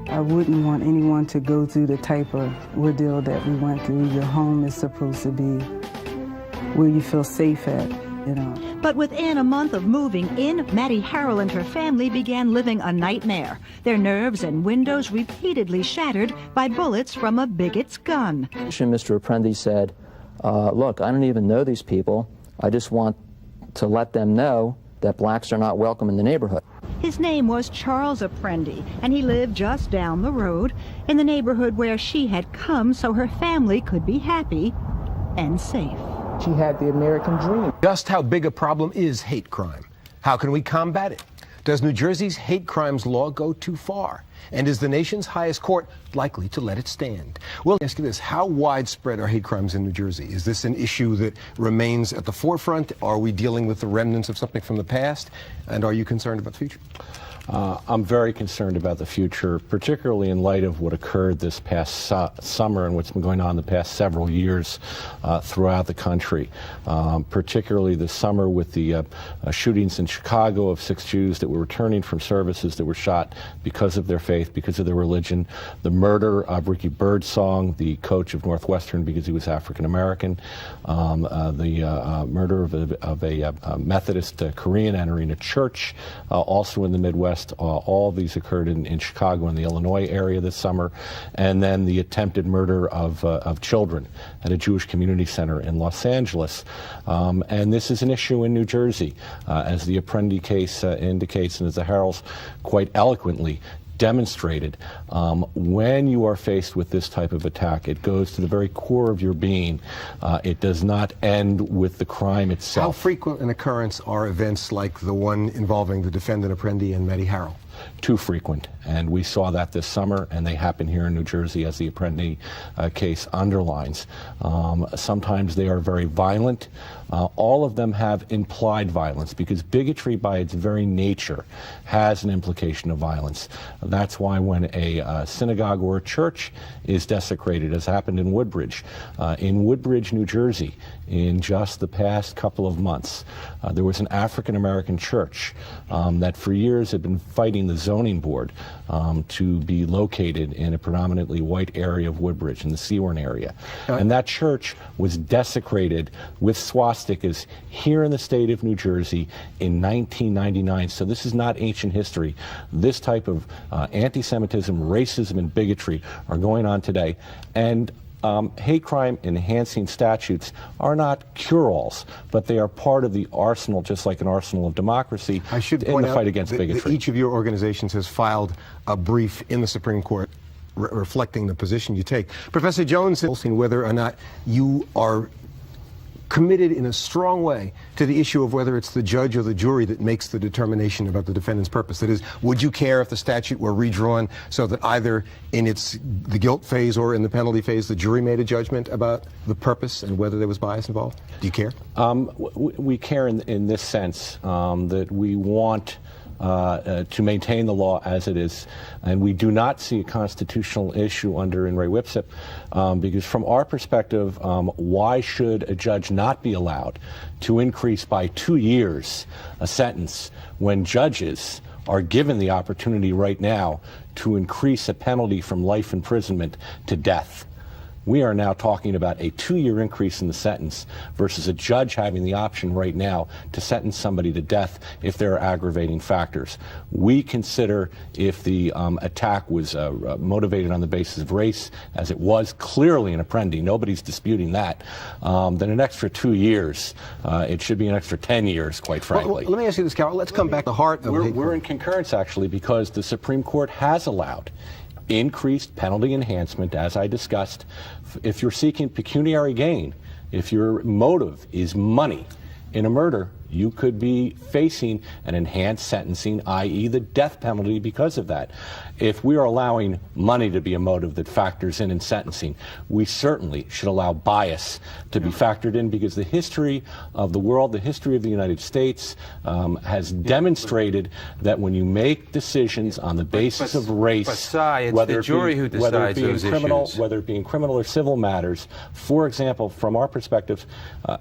I wouldn't want anyone to go through the type of ordeal that we went through. Your home is supposed to be where you feel safe at, you know. But within a month of moving in, Maddie Harrell and her family began living a nightmare. Their nerves and windows repeatedly shattered by bullets from a bigot's gun. Mr. Apprendi said, look, I don't even know these people. I just want to let them know that blacks are not welcome in the neighborhood. His name was Charles Apprendi, and he lived just down the road in the neighborhood where she had come so her family could be happy and safe. She had the American dream. Just how big a problem is hate crime? How can we combat it? Does New Jersey's hate crimes law go too far? And is the nation's highest court likely to let it stand? We'll ask you this. How widespread are hate crimes in New Jersey? Is this an issue that remains at the forefront? Are we dealing with the remnants of something from the past? And are you concerned about the future? I'm very concerned about the future, particularly in light of what occurred this past summer and what's been going on the past several years throughout the country, particularly this summer with the shootings in Chicago of 6 Jews that were returning from services that were shot because of their faith, because of their religion, the murder of Ricky Birdsong, the coach of Northwestern, because he was African American, the murder of a Methodist Korean entering a church, also in the Midwest. All these occurred in Chicago and the Illinois area this summer, and then the attempted murder of children at a Jewish community center in Los Angeles. And this is an issue in New Jersey, as the Apprendi case indicates, and as the Heralds quite eloquently demonstrated. When you are faced with this type of attack, it goes to the very core of your being. It does not end with the crime itself. How frequent an occurrence are events like the one involving the defendant Apprendi and Maddie Harrell? Too frequent, and we saw that this summer, and they happen here in New Jersey, as the Apprendi case underlines. Sometimes they are very violent. All of them have implied violence, because bigotry by its very nature has an implication of violence. That's why when a synagogue or a church is desecrated, as happened in Woodbridge, New Jersey, in just the past couple of months, there was an African American church that for years had been fighting the zoning board to be located in a predominantly white area of Woodbridge, in the Seward area. And that church was desecrated with swastikas here in the state of New Jersey in 1999. So this is not ancient history. This type of anti-Semitism, racism, and bigotry are going on today. And hate crime enhancing statutes are not cure-alls, but they are part of the arsenal, just like an arsenal of democracy, I should in point the out fight against that bigotry. Each of your organizations has filed a brief in the Supreme Court reflecting the position you take. Professor Jones, whether or not you are committed in a strong way to the issue of whether it's the judge or the jury that makes the determination about the defendant's purpose. That is, would you care if the statute were redrawn so that either in the guilt phase or in the penalty phase, the jury made a judgment about the purpose and whether there was bias involved? Do you care? We care in this sense, that we want to maintain the law as it is, and we do not see a constitutional issue under In re Ipsa, because from our perspective, why should a judge not be allowed to increase by 2 years a sentence when judges are given the opportunity right now to increase a penalty from life imprisonment to death? We are now talking about a 2-year increase in the sentence versus a judge having the option right now to sentence somebody to death if there are aggravating factors. We consider if the attack was motivated on the basis of race, as it was clearly in Apprendi, nobody's disputing that, then an extra 2 years, it should be an extra 10 years, quite frankly. Well, let me ask you this, Carol. Let's come back to the heart of it. We're in concurrence, actually, because the Supreme Court has allowed increased penalty enhancement, as I discussed. If you're seeking pecuniary gain, if your motive is money in a murder, you could be facing an enhanced sentencing, i.e. the death penalty because of that. If we are allowing money to be a motive that factors in sentencing, we certainly should allow bias to be factored in, because the history of the world, the history of the United States has demonstrated that when you make decisions on the basis of race, whether it be in criminal or civil matters, for example, from our perspective,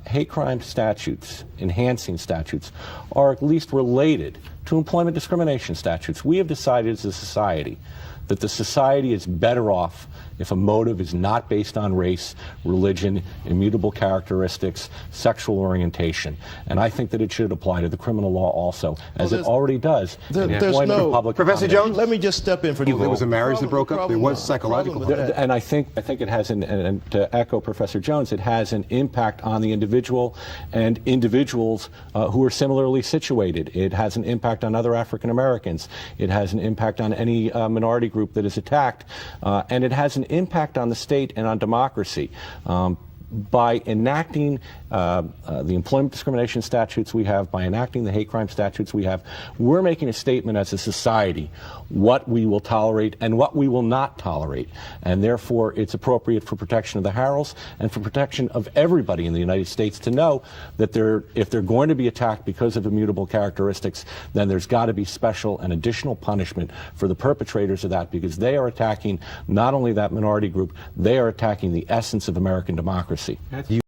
hate crime statutes, enhancing statutes, are at least related to employment discrimination statutes. We have decided as a society that the society is better off if a motive is not based on race, religion, immutable characteristics, sexual orientation. And I think that it should apply to the criminal law also, as it already does. There's no... Public Professor Jones? Let me just step in for you. There was a marriage that broke up. There was psychological... And I think it has, and to echo Professor Jones, it has an impact on the individual and individuals who are similarly situated. It has an impact on other African Americans. It has an impact on any minority group that is attacked. And it has an impact on the state and on democracy. By enacting the employment discrimination statutes we have, by enacting the hate crime statutes we have, we're making a statement as a society what we will tolerate and what we will not tolerate. And therefore, it's appropriate for protection of the Harrells and for protection of everybody in the United States to know that if they're going to be attacked because of immutable characteristics, then there's got to be special and additional punishment for the perpetrators of that, because they are attacking not only that minority group, they are attacking the essence of American democracy.